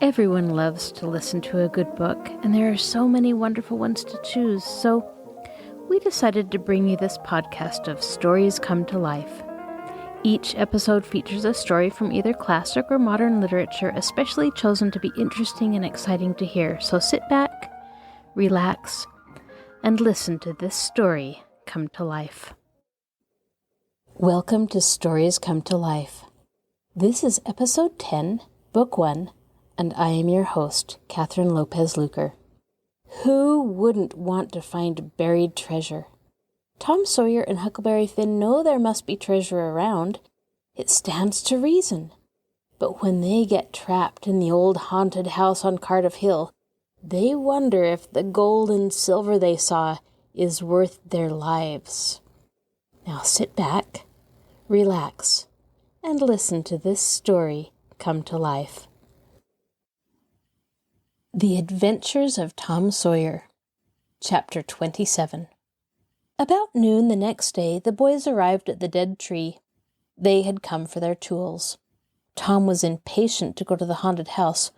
Everyone loves to listen to a good book, and there are so many wonderful ones to choose, so we decided to bring you this podcast of Stories Come to Life. Each episode features a story from either classic or modern literature, especially chosen to be interesting and exciting to hear. So sit back, relax, and listen to this story come to life. Welcome to Stories Come to Life. This is episode 10, book 1, and I am your host, Kathryn Lopez Luker. Who wouldn't want to find buried treasure? Tom Sawyer and Huckleberry Finn know there must be treasure around. It stands to reason. But when they get trapped in the old haunted house on Cardiff Hill, they wonder if the gold and silver they saw is worth their lives. Now sit back, relax, and listen to this story come to life. The Adventures of Tom Sawyer, Chapter 27. About noon the next day, the boys arrived at the dead tree. They had come for their tools. Tom was impatient to go to the haunted house.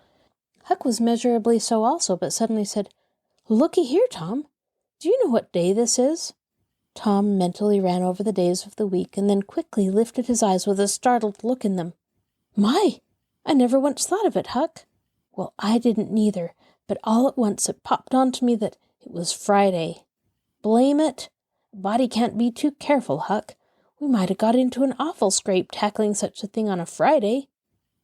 Huck was measurably so also, but suddenly said, "Looky here, Tom. Do you know what day this is?" Tom mentally ran over the days of the week and then quickly lifted his eyes with a startled look in them. "My! I never once thought of it, Huck." "Well, I didn't neither, but all at once it popped onto me that it was Friday. Blame it! A body can't be too careful, Huck. We might have got into an awful scrape tackling such a thing on a Friday."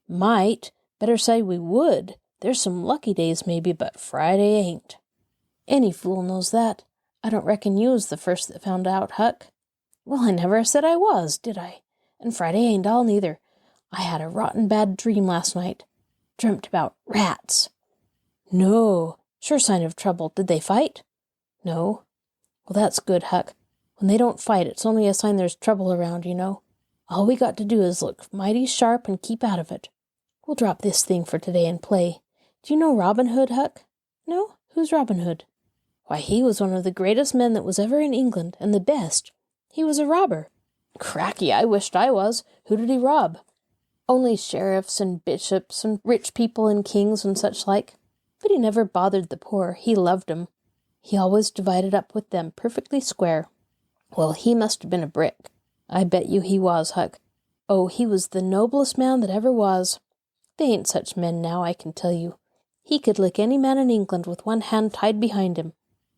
"Might. Better say we would. There's some lucky days maybe, but Friday ain't." "Any fool knows that. I don't reckon you was the first that found out, Huck." "Well, I never said I was, did I? And Friday ain't all neither. I had a rotten bad dream last night. Dreamt about rats." "No. Sure sign of trouble. Did they fight?" "No." "Well, that's good, Huck. When they don't fight, it's only a sign there's trouble around, you know. All we got to do is look mighty sharp and keep out of it. We'll drop this thing for today and play. Do you know Robin Hood, Huck?" "No. Who's Robin Hood?" "Why, he was one of the greatest men that was ever in England, and the best. He was a robber." "Cracky, I wished I was. Who did he rob?" "Only sheriffs and bishops and rich people and kings and such like. But he never bothered the poor. He loved 'em. He always divided up with them perfectly square." "Well, he must have been a brick." "I bet you he was, Huck. Oh, he was the noblest man that ever was. They ain't such men now, I can tell you. He could lick any man in England with one hand tied behind him.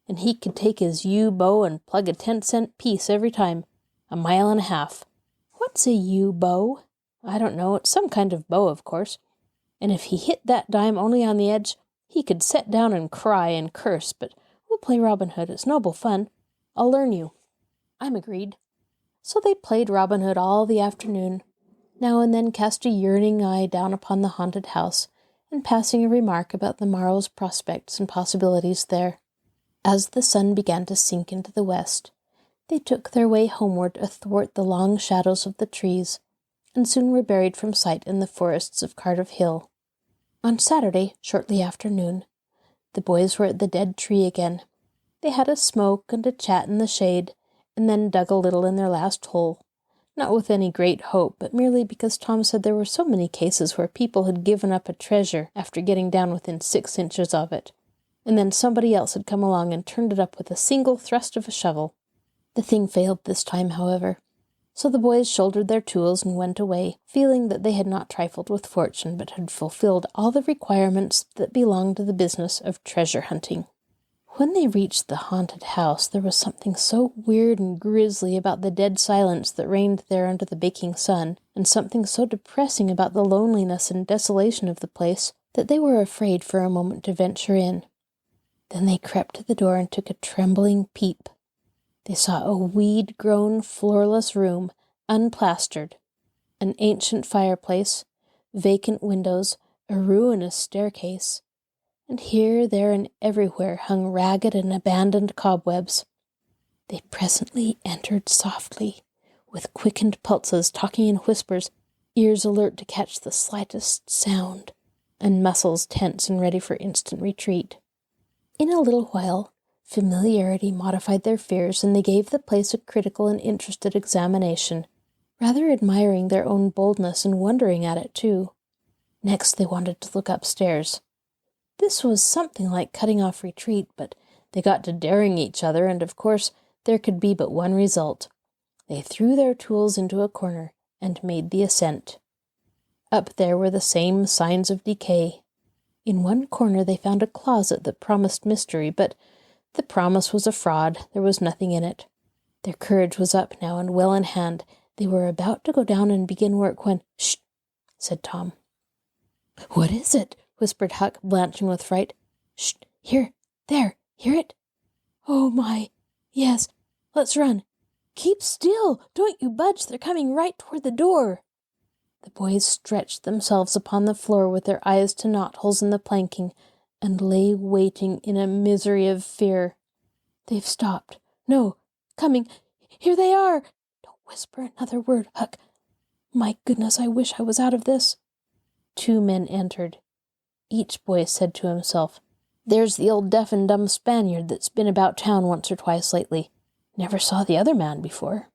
And he could take his yew bow and plug a 10-cent piece every time, 1.5 miles. "What's a yew bow?" "I don't know. It's some kind of bow, of course. And if he hit that dime only on the edge, he could set down and cry and curse. But we'll play Robin Hood. It's noble fun. I'll learn you." "I'm agreed." So they played Robin Hood all the afternoon, now and then cast a yearning eye down upon the haunted house, and passing a remark about the morrow's prospects and possibilities there. As the sun began to sink into the west, they took their way homeward athwart the long shadows of the trees, and soon were buried from sight in the forests of Cardiff Hill. On Saturday, shortly after noon, the boys were at the dead tree again. They had a smoke and a chat in the shade, and then dug a little in their last hole, not with any great hope, but merely because Tom said there were so many cases where people had given up a treasure after getting down within 6 inches of it, and then somebody else had come along and turned it up with a single thrust of a shovel. The thing failed this time, however, so the boys shouldered their tools and went away, feeling that they had not trifled with fortune, but had fulfilled all the requirements that belong to the business of treasure hunting. When they reached the haunted house, there was something so weird and grisly about the dead silence that reigned there under the baking sun, and something so depressing about the loneliness and desolation of the place, that they were afraid for a moment to venture in. Then they crept to the door and took a trembling peep. They saw a weed-grown, floorless room, unplastered, an ancient fireplace, vacant windows, a ruinous staircase, and here, there, and everywhere hung ragged and abandoned cobwebs. They presently entered softly, with quickened pulses, talking in whispers, ears alert to catch the slightest sound, and muscles tense and ready for instant retreat. In a little while, familiarity modified their fears, and they gave the place a critical and interested examination, rather admiring their own boldness and wondering at it too. Next they wanted to look upstairs. This was something like cutting off retreat, but they got to daring each other, and of course there could be but one result. They threw their tools into a corner and made the ascent. Up there were the same signs of decay. In one corner they found a closet that promised mystery, but the promise was a fraud. There was nothing in it. Their courage was up now and well in hand. They were about to go down and begin work when— "Shh!" said Tom. "What is it?" whispered Huck, blanching with fright. "Shh! Here! There! Hear it?" "Oh, my! Yes! Let's run! Keep still! Don't you budge! They're coming right toward the door!" The boys stretched themselves upon the floor with their eyes to knotholes in the planking, and lay waiting in a misery of fear. "They've stopped. No! Coming! Here they are! Don't whisper another word, Huck. My goodness, I wish I was out of this." 2 men entered. Each boy said to himself, "There's the old deaf and dumb Spaniard that's been about town once or twice lately. Never saw the other man before."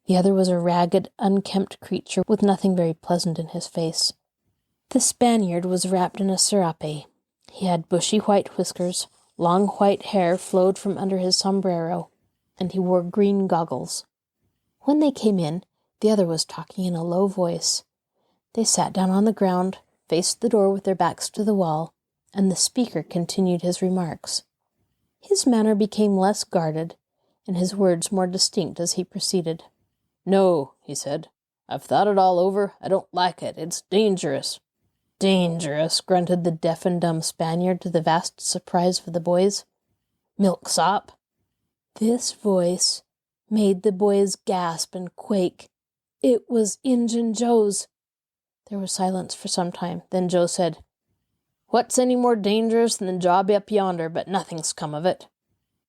The other was a ragged, unkempt creature with nothing very pleasant in his face. The Spaniard was wrapped in a serape. He had bushy white whiskers, long white hair flowed from under his sombrero, and he wore green goggles. When they came in, the other was talking in a low voice. They sat down on the ground, faced the door with their backs to the wall, and the speaker continued his remarks. His manner became less guarded, and his words more distinct as he proceeded. "No," he said. "I've thought it all over. I don't like it. It's dangerous." "Dangerous," grunted the deaf and dumb Spaniard to the vast surprise of the boys. "Milksop." This voice made the boys gasp and quake. It was Injun Joe's. There was silence for some time. Then Joe said, "What's any more dangerous than the job up yonder, but nothing's come of it?"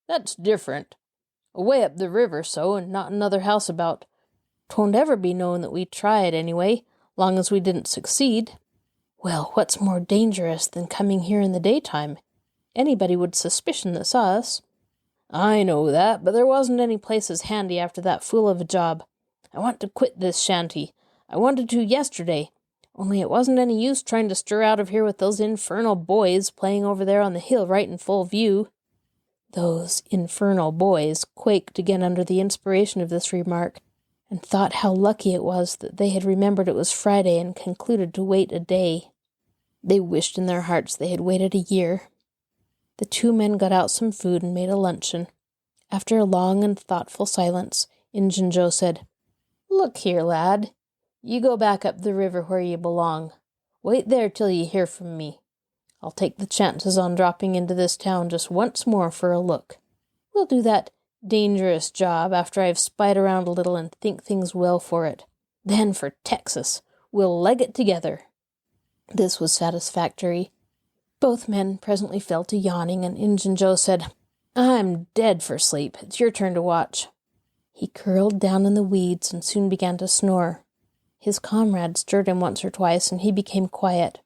"That's different. Away up the river so, and not another house about. 'Twon't ever be known that we tried anyway, long as we didn't succeed." "Well, what's more dangerous than coming here in the daytime? Anybody would suspicion that saw us." "I know that, but there wasn't any places handy after that fool of a job. I want to quit this shanty. I wanted to yesterday, only it wasn't any use trying to stir out of here with those infernal boys playing over there on the hill right in full view." Those infernal boys quaked again under the inspiration of this remark, and thought how lucky it was that they had remembered it was Friday and concluded to wait a day. They wished in their hearts they had waited a year. The 2 men got out some food and made a luncheon. After a long and thoughtful silence, Injun Joe said, "Look here, lad. You go back up the river where you belong. Wait there till you hear from me. I'll take the chances on dropping into this town just once more for a look. We'll do that dangerous job after I've spied around a little and think things well for it. Then for Texas. We'll leg it together." This was satisfactory. Both men presently fell to yawning, and Injun Joe said, "I'm dead for sleep. It's your turn to watch." He curled down in the weeds and soon began to snore. His comrade stirred him once or twice, and he became quiet.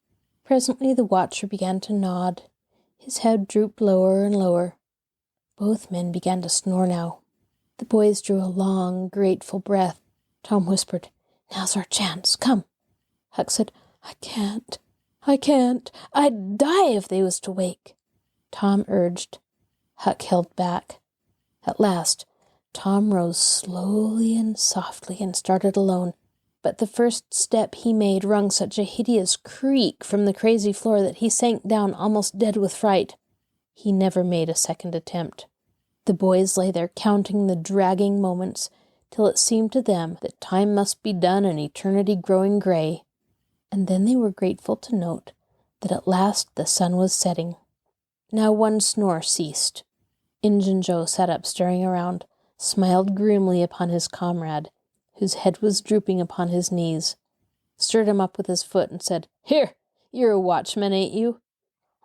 Presently the watcher began to nod. His head drooped lower and lower. Both men began to snore now. The boys drew a long, grateful breath. Tom whispered, "Now's our chance. Come." Huck said, I can't. I'd die if they was to wake." Tom urged. Huck held back. At last, Tom rose slowly and softly and started alone, but the first step he made wrung such a hideous creak from the crazy floor that he sank down almost dead with fright. He never made a second attempt. The boys lay there counting the dragging moments till it seemed to them that time must be done and eternity growing gray. And then they were grateful to note that at last the sun was setting. Now one snore ceased. Injun Joe sat up staring around, smiled grimly upon his comrade, whose head was drooping upon his knees, stirred him up with his foot and said, "Here, you're a watchman, ain't you?"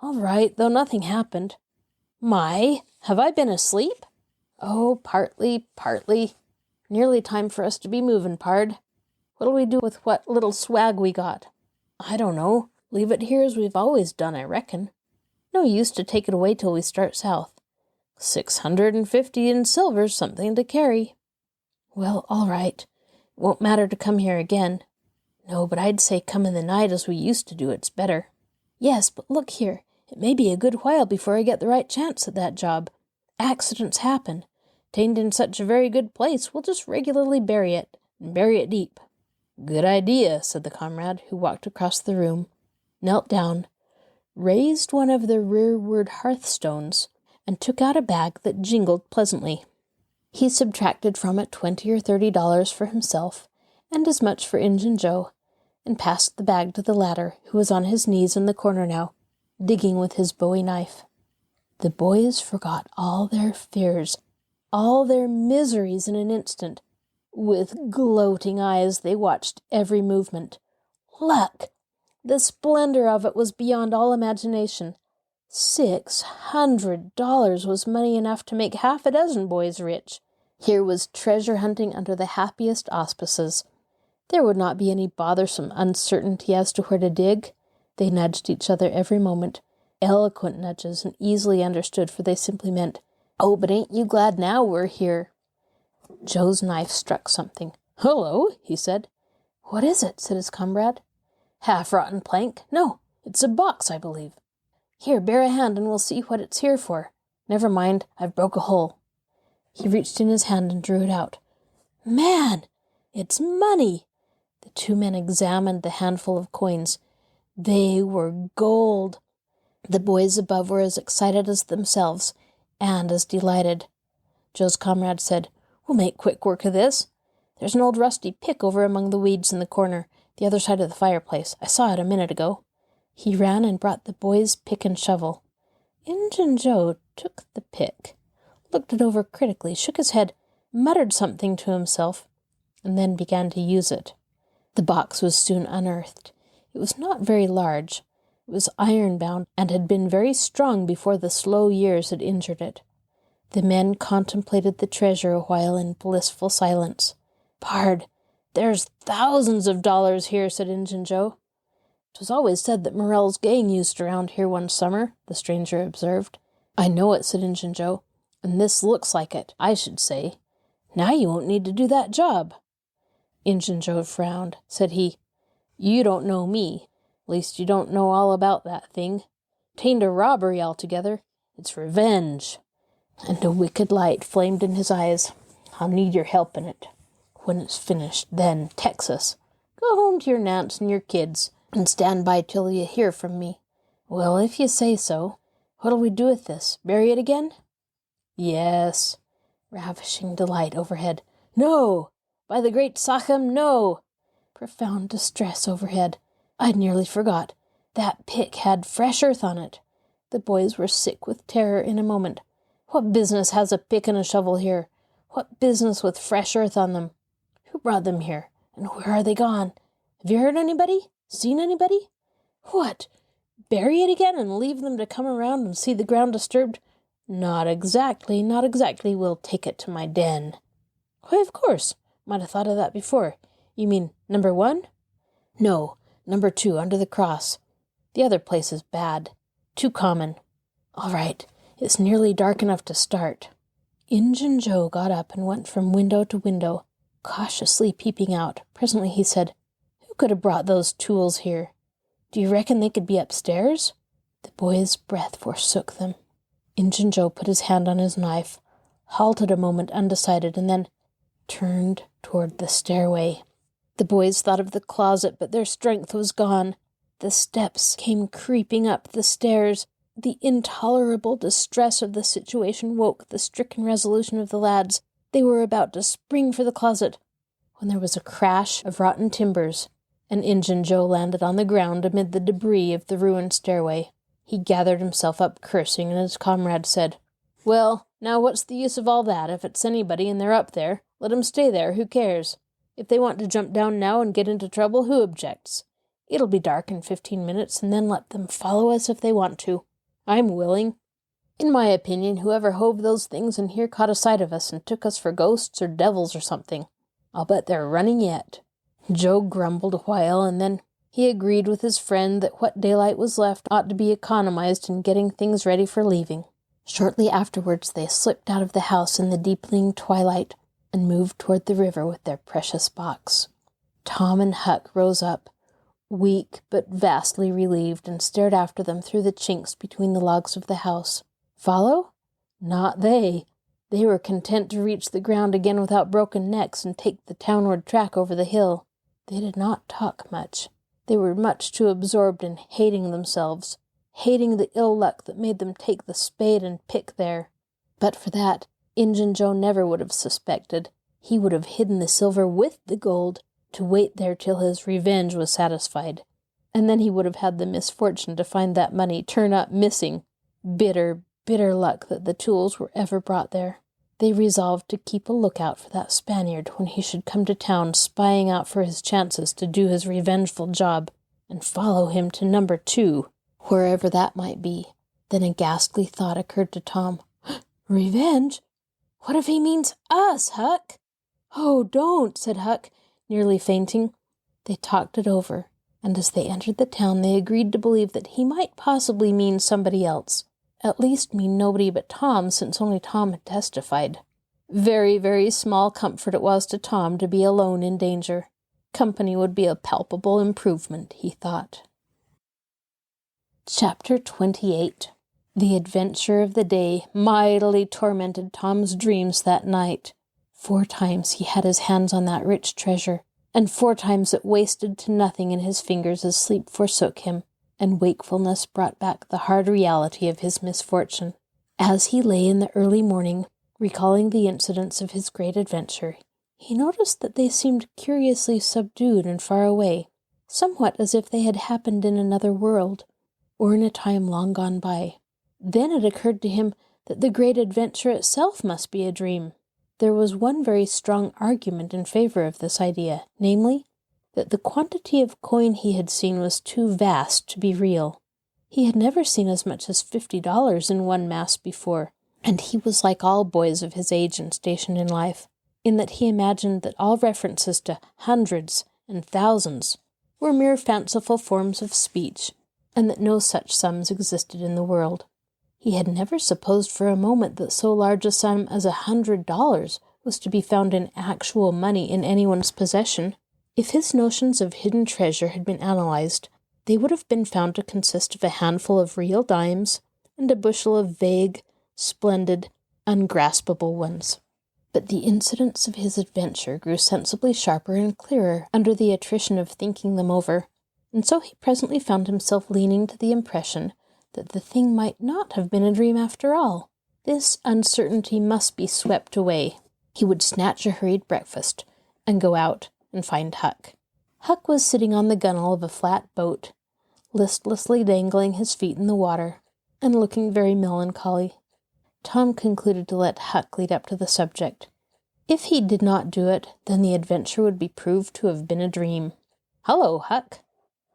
"All right, though nothing happened." "My, have I been asleep?" "Oh, partly. Nearly time for us to be moving, pard. What'll we do with what little swag we got?" "I don't know. Leave it here as we've always done, I reckon. No use to take it away till we start south. 650 in silver's something to carry." "Well, all right. It won't matter to come here again." No, but I'd say come in the night as we used to do. It's better. Yes, but look here. It may be a good while before I get the right chance at that job. Accidents happen. Tain't in such a very good place, we'll just regularly bury it, and bury it deep. Good idea, said the comrade, who walked across the room, knelt down, raised one of the rearward hearthstones, and took out a bag that jingled pleasantly. He subtracted from it $20 or $30 for himself, and as much for Injun Joe, and passed the bag to the latter, who was on his knees in the corner now, digging with his bowie knife. The boys forgot all their fears, all their miseries in an instant. With gloating eyes they watched every movement. Luck! The splendor of it was beyond all imagination. $600 was money enough to make half a dozen boys rich. Here was treasure hunting under the happiest auspices. There would not be any bothersome uncertainty as to where to dig. They nudged each other every moment, eloquent nudges and easily understood, for they simply meant, "Oh, but ain't you glad now we're here?" Joe's knife struck something. "Hello," he said. "What is it?" said his comrade. "Half-rotten plank. No, it's a box, I believe. Here, bear a hand and we'll see what it's here for. Never mind, I've broke a hole." He reached in his hand and drew it out. "Man, it's money!" The two men examined the handful of coins. They were gold. The boys above were as excited as themselves, and as delighted. Joe's comrade said, "We'll make quick work of this. There's an old rusty pick over among the weeds in the corner, the other side of the fireplace. I saw it a minute ago." He ran and brought the boys' pick and shovel. Injun Joe took the pick, looked it over critically, shook his head, muttered something to himself, and then began to use it. The box was soon unearthed. It was not very large. It was iron-bound and had been very strong before the slow years had injured it. The men contemplated the treasure a while in blissful silence. "Pard, there's thousands of dollars here," said Injun Joe. "'Twas always said that Morell's gang used around here one summer," the stranger observed. "I know it," said Injun Joe, "and this looks like it, I should say. Now you won't need to do that job." Injun Joe frowned. Said he, "You don't know me. Least you don't know all about that thing. 'Tain't a robbery altogether. It's revenge." And a wicked light flamed in his eyes. "I'll need your help in it. When it's finished, then, Texas. Go home to your Nance and your kids, and stand by till you hear from me." "Well, if you say so. What'll we do with this? Bury it again?" "Yes." Ravishing delight overhead. "No! By the great Sachem, no!" Profound distress overhead. "I'd nearly forgot. That pick had fresh earth on it." The boys were sick with terror in a moment. "What business has a pick and a shovel here? What business with fresh earth on them? Who brought them here? And where are they gone? Have you heard anybody? Seen anybody? What? Bury it again and leave them to come around and see the ground disturbed? Not exactly, not exactly. We'll take it to my den." "Why, of course. Might have thought of that before. You mean number 1? "No, number 2, under the cross. The other place is bad. Too common." "All right. It's nearly dark enough to start." Injun Joe got up and went from window to window, cautiously peeping out. Presently he said, "Who could have brought those tools here? Do you reckon they could be upstairs?" The boys' breath forsook them. Injun Joe put his hand on his knife, halted a moment undecided, and then turned toward the stairway. The boys thought of the closet, but their strength was gone. The steps came creeping up the stairs. The intolerable distress of the situation woke the stricken resolution of the lads. They were about to spring for the closet, when there was a crash of rotten timbers, and Injun Joe landed on the ground amid the debris of the ruined stairway. He gathered himself up, cursing, and his comrade said, "Well, now what's the use of all that? If it's anybody and they're up there, let 'em stay there, who cares? If they want to jump down now and get into trouble, who objects? It'll be dark in 15 minutes, and then let them follow us if they want to. I'm willing. In my opinion, whoever hove those things in here caught a sight of us and took us for ghosts or devils or something. I'll bet they're running yet." Joe grumbled a while, and then he agreed with his friend that what daylight was left ought to be economized in getting things ready for leaving. Shortly afterwards they slipped out of the house in the deepening twilight and moved toward the river with their precious box. Tom and Huck rose up, weak but vastly relieved, and stared after them through the chinks between the logs of the house. Follow? Not they. They were content to reach the ground again without broken necks and take the townward track over the hill. They did not talk much. They were much too absorbed in hating themselves, hating the ill luck that made them take the spade and pick there. But for that, Injun Joe never would have suspected. He would have hidden the silver with the gold, to wait there till his revenge was satisfied. And then he would have had the misfortune to find that money turn up missing. Bitter, bitter luck that the tools were ever brought there. They resolved to keep a lookout for that Spaniard when he should come to town, spying out for his chances to do his revengeful job, and follow him to number 2, wherever that might be. Then a ghastly thought occurred to Tom. Revenge? What if he means us, Huck? Oh, don't, said Huck, nearly fainting. They talked it over, and as they entered the town they agreed to believe that he might possibly mean somebody else. At least mean nobody but Tom, since only Tom had testified. Very, very small comfort it was to Tom to be alone in danger. Company would be a palpable improvement, he thought. Chapter 28. The adventure of the day mightily tormented Tom's dreams that night. 4 times he had his hands on that rich treasure, and 4 times it wasted to nothing in his fingers as sleep forsook him, and wakefulness brought back the hard reality of his misfortune. As he lay in the early morning, recalling the incidents of his great adventure, he noticed that they seemed curiously subdued and far away, somewhat as if they had happened in another world, or in a time long gone by. Then it occurred to him that the great adventure itself must be a dream. There was one very strong argument in favor of this idea, namely, that the quantity of coin he had seen was too vast to be real. He had never seen as much as $50 in one mass before, and he was like all boys of his age and station in life, in that he imagined that all references to hundreds and thousands were mere fanciful forms of speech, and that no such sums existed in the world. He had never supposed for a moment that so large a sum as $100 was to be found in actual money in anyone's possession. If his notions of hidden treasure had been analyzed, they would have been found to consist of a handful of real dimes and a bushel of vague, splendid, ungraspable ones. But the incidents of his adventure grew sensibly sharper and clearer under the attrition of thinking them over, and so he presently found himself leaning to the impression that the thing might not have been a dream after all. This uncertainty must be swept away. He would snatch a hurried breakfast and go out and find Huck. Huck was sitting on the gunwale of a flat boat, listlessly dangling his feet in the water, and looking very melancholy. Tom concluded to let Huck lead up to the subject. If he did not do it, then the adventure would be proved to have been a dream. "Hello, Huck."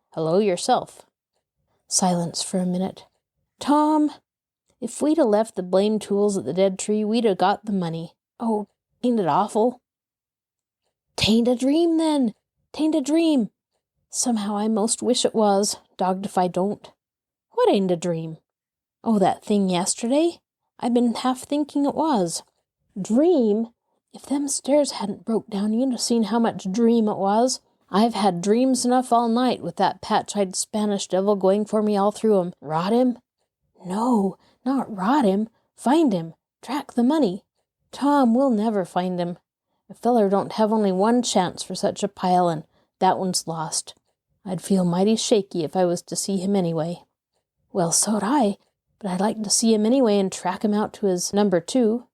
"Hello yourself." Silence for a minute. "Tom, if we'd 'a' left the blame tools at the dead tree, we'd 'a' got the money. Oh, ain't it awful?" "'Tain't a dream, then. 'Tain't a dream. Somehow I most wish it was, dogged if I don't." "What ain't a dream?" "Oh, that thing yesterday. I've been half thinking it was." "Dream? If them stairs hadn't broke down, you'd have seen how much dream it was. I've had dreams enough all night with that patch-eyed Spanish devil going for me all through 'em. Rot him?" "No, not rot him. Find him. Track the money." "Tom, we'll never find him. A feller don't have only one chance for such a pile, and that one's lost. I'd feel mighty shaky if I was to see him anyway." "Well, so'd I, but I'd like to see him anyway and track him out to his number 2.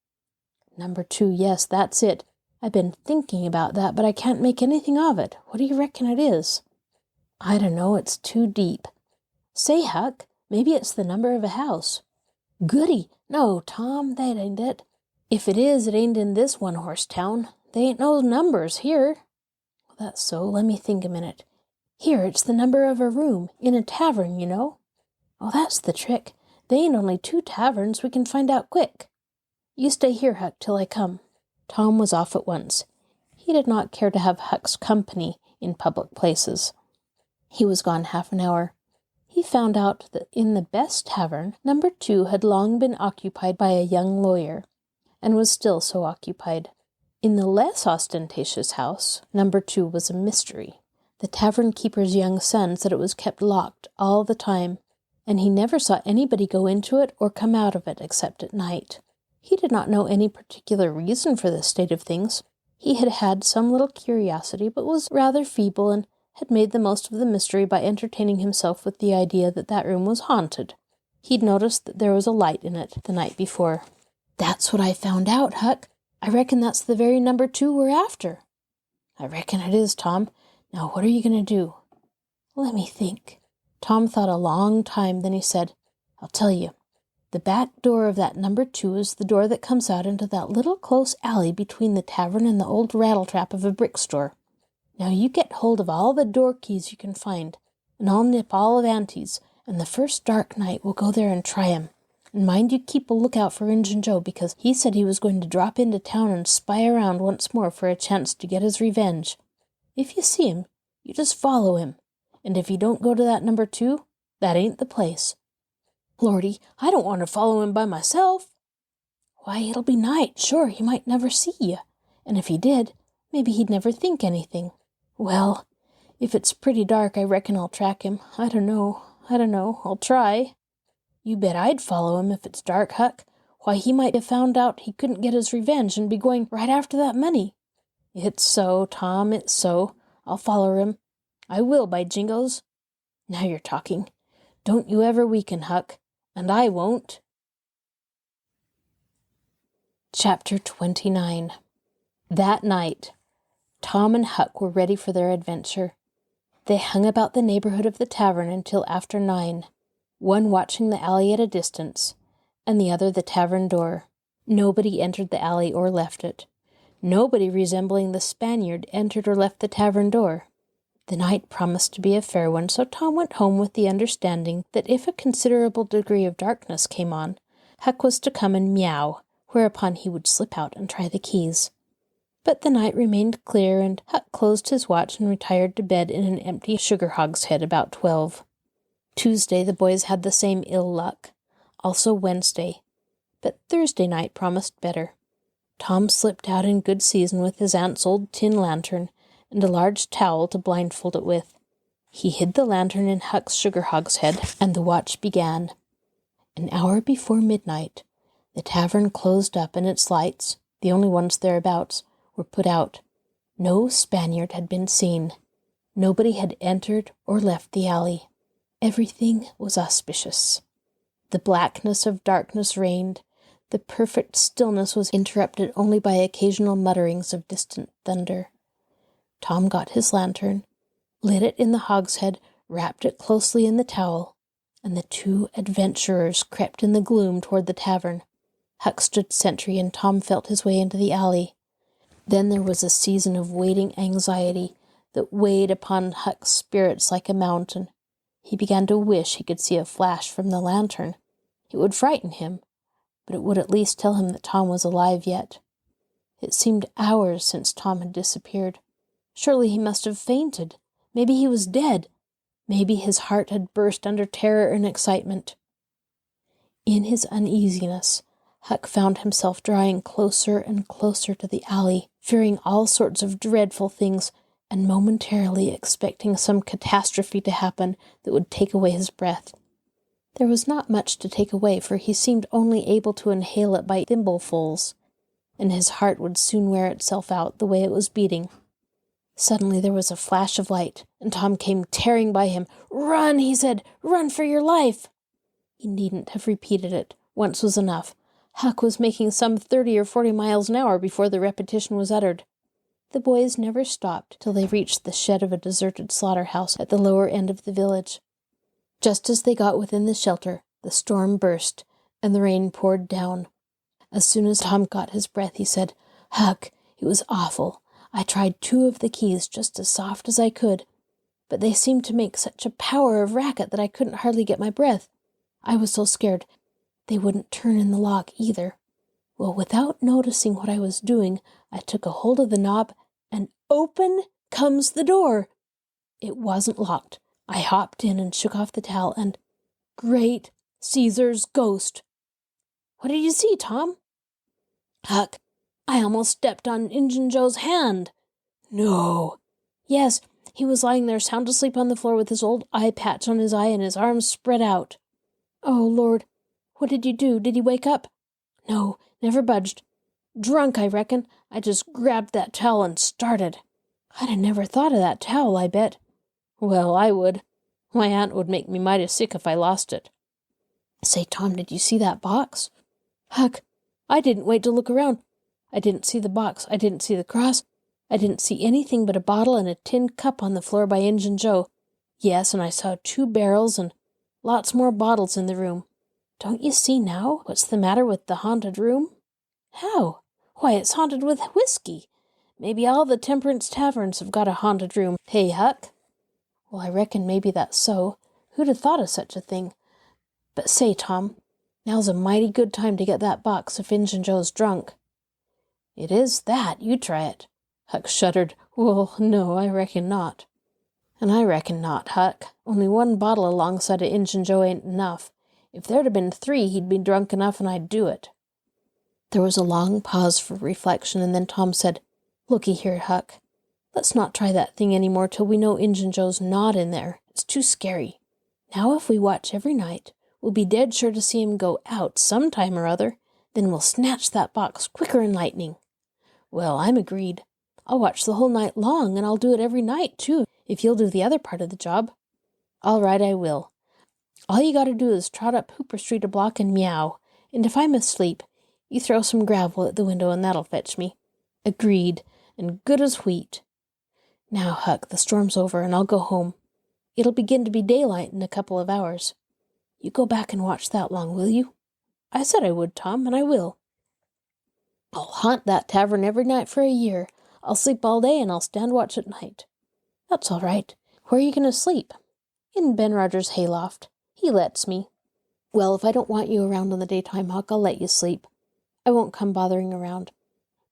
Number 2, yes, that's it. I've been thinking about that, but I can't make anything of it. What do you reckon it is?" "I don't know, it's too deep." "Say, Huck, maybe it's the number of a house." "Goody! No, Tom, that ain't it. If it is, it ain't in this one-horse town. They ain't no numbers here." "Well, that's so. Let me think a minute. Here, it's the number of a room, in a tavern, you know." "Oh, that's the trick. They ain't only 2 taverns. We can find out quick." "You stay here, Huck, till I come." Tom was off at once. He did not care to have Huck's company in public places. He was gone half an hour. He found out that in the best tavern, number 2 had long been occupied by a young lawyer, and was still so occupied. In the less ostentatious house, number 2 was a mystery. The tavern keeper's young son said it was kept locked all the time, and he never saw anybody go into it or come out of it except at night. He did not know any particular reason for this state of things. He had had some little curiosity, but was rather feeble and had made the most of the mystery by entertaining himself with the idea that that room was haunted. He'd noticed that there was a light in it the night before. "That's what I found out, Huck. I reckon that's the very number 2 we're after." "I reckon it is, Tom. Now what are you going to do?" "Let me think." Tom thought a long time, then he said, "I'll tell you. The back door of that number 2 is the door that comes out into that little close alley between the tavern and the old rattle-trap of a brick store. Now you get hold of all the door keys you can find, and I'll nip all of Auntie's, and the first dark night we'll go there and try 'em. And mind you keep a lookout for Injun Joe, because he said he was going to drop into town and spy around once more for a chance to get his revenge. If you see him, you just follow him, and if he don't go to that number 2, that ain't the place." "Lordy, I don't want to follow him by myself." "Why, it'll be night. Sure, he might never see you, and if he did, maybe he'd never think anything." "Well, if it's pretty dark, I reckon I'll track him. I don't know. I'll try." "You bet I'd follow him if it's dark, Huck. Why, he might have found out he couldn't get his revenge and be going right after that money." "It's so, Tom, it's so. I'll follow him. I will, by jingoes." "Now you're talking. Don't you ever weaken, Huck. And I won't." Chapter 29. That night, Tom and Huck were ready for their adventure. They hung about the neighborhood of the tavern until after 9, one watching the alley at a distance, and the other the tavern door. Nobody entered the alley or left it. Nobody resembling the Spaniard entered or left the tavern door. The night promised to be a fair one, so Tom went home with the understanding that if a considerable degree of darkness came on, Huck was to come and meow, whereupon he would slip out and try the keys. But the night remained clear, and Huck closed his watch and retired to bed in an empty sugar hogshead about 12. Tuesday the boys had the same ill luck, also Wednesday, but Thursday night promised better. Tom slipped out in good season with his aunt's old tin lantern and a large towel to blindfold it with. He hid the lantern in Huck's sugar hogshead, and the watch began. An hour before midnight, the tavern closed up and its lights, the only ones thereabouts, were put out. No Spaniard had been seen. Nobody had entered or left the alley. Everything was auspicious. The blackness of darkness reigned. The perfect stillness was interrupted only by occasional mutterings of distant thunder. Tom got his lantern, lit it in the hogshead, wrapped it closely in the towel, and the 2 adventurers crept in the gloom toward the tavern. Huck stood sentry, and Tom felt his way into the alley. Then there was a season of waiting anxiety that weighed upon Huck's spirits like a mountain. He began to wish he could see a flash from the lantern. It would frighten him, but it would at least tell him that Tom was alive yet. It seemed hours since Tom had disappeared. Surely he must have fainted. Maybe he was dead. Maybe his heart had burst under terror and excitement. In his uneasiness, Huck found himself drawing closer and closer to the alley, fearing all sorts of dreadful things, and momentarily expecting some catastrophe to happen that would take away his breath. There was not much to take away, for he seemed only able to inhale it by thimblefuls, and his heart would soon wear itself out the way it was beating. Suddenly there was a flash of light, and Tom came tearing by him. "Run," he said. "Run for your life." He needn't have repeated it. Once was enough. Huck was making some 30 or 40 miles an hour before the repetition was uttered. The boys never stopped till they reached the shed of a deserted slaughterhouse at the lower end of the village. Just as they got within the shelter, the storm burst, and the rain poured down. As soon as Tom got his breath, he said, "Huck, it was awful. I tried 2 of the keys just as soft as I could, but they seemed to make such a power of racket that I couldn't hardly get my breath. I was so scared. They wouldn't turn in the lock either. Well, without noticing what I was doing, I took a hold of the knob, and open comes the door. It wasn't locked. I hopped in and shook off the towel, and great Caesar's ghost!" "What did you see, Tom?" "Huck, I almost stepped on Injun Joe's hand. No. Yes, he was lying there sound asleep on the floor with his old eye patch on his eye and his arms spread out. Oh, Lord, what did you do? Did he wake up? No, never budged. Drunk, I reckon. I just grabbed that towel and started. I'd have never thought of that towel, I bet. Well, I would. My aunt would make me mighty sick if I lost it. Say, Tom, did you see that box? Huck, I didn't wait to look around. I didn't see the box. I didn't see the cross. I didn't see anything but a bottle and a tin cup on the floor by Injun Joe. Yes, and I saw 2 barrels and lots more bottles in the room. Don't you see now what's the matter with the haunted room? How? Why, it's haunted with whiskey. Maybe all the temperance taverns have got a haunted room. Hey, Huck? Well, I reckon maybe that's so. Who'd have thought of such a thing? But say, Tom, now's a mighty good time to get that box if Injun Joe's drunk. It is that. You try it. Huck shuddered. Well, no, I reckon not. And I reckon not, Huck. Only 1 bottle alongside of Injun Joe ain't enough. If there'd have been 3, he'd be drunk enough and I'd do it. There was a long pause for reflection, and then Tom said, Looky here, Huck. Let's not try that thing any more till we know Injun Joe's not in there. It's too scary. Now if we watch every night, we'll be dead sure to see him go out some time or other. Then we'll snatch that box quicker'n lightning. Well, I'm agreed. I'll watch the whole night long, and I'll do it every night, too, if you'll do the other part of the job. All right, I will. All you gotta do is trot up Hooper Street a block and meow, and if I'm asleep, you throw some gravel at the window and that'll fetch me. Agreed, and good as wheat. Now, Huck, the storm's over, and I'll go home. It'll begin to be daylight in a couple of hours. You go back and watch that long, will you? I said I would, Tom, and I will. I'll haunt that tavern every night for a year. I'll sleep all day, and I'll stand watch at night. That's all right. Where are you going to sleep? In Ben Rogers' hayloft. He lets me. Well, if I don't want you around in the daytime, Huck, I'll let you sleep. I won't come bothering around.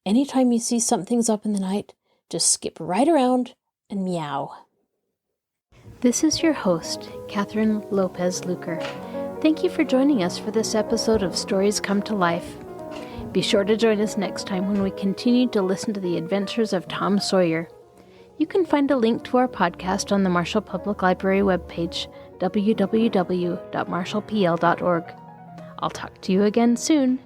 Any time you see something's up in the night, just skip right around and meow. This is your host, Kathryn Lopez Luker. Thank you for joining us for this episode of Stories Come to Life. Be sure to join us next time when we continue to listen to the adventures of Tom Sawyer. You can find a link to our podcast on the Marshall Public Library webpage, www.marshallpl.org. I'll talk to you again soon.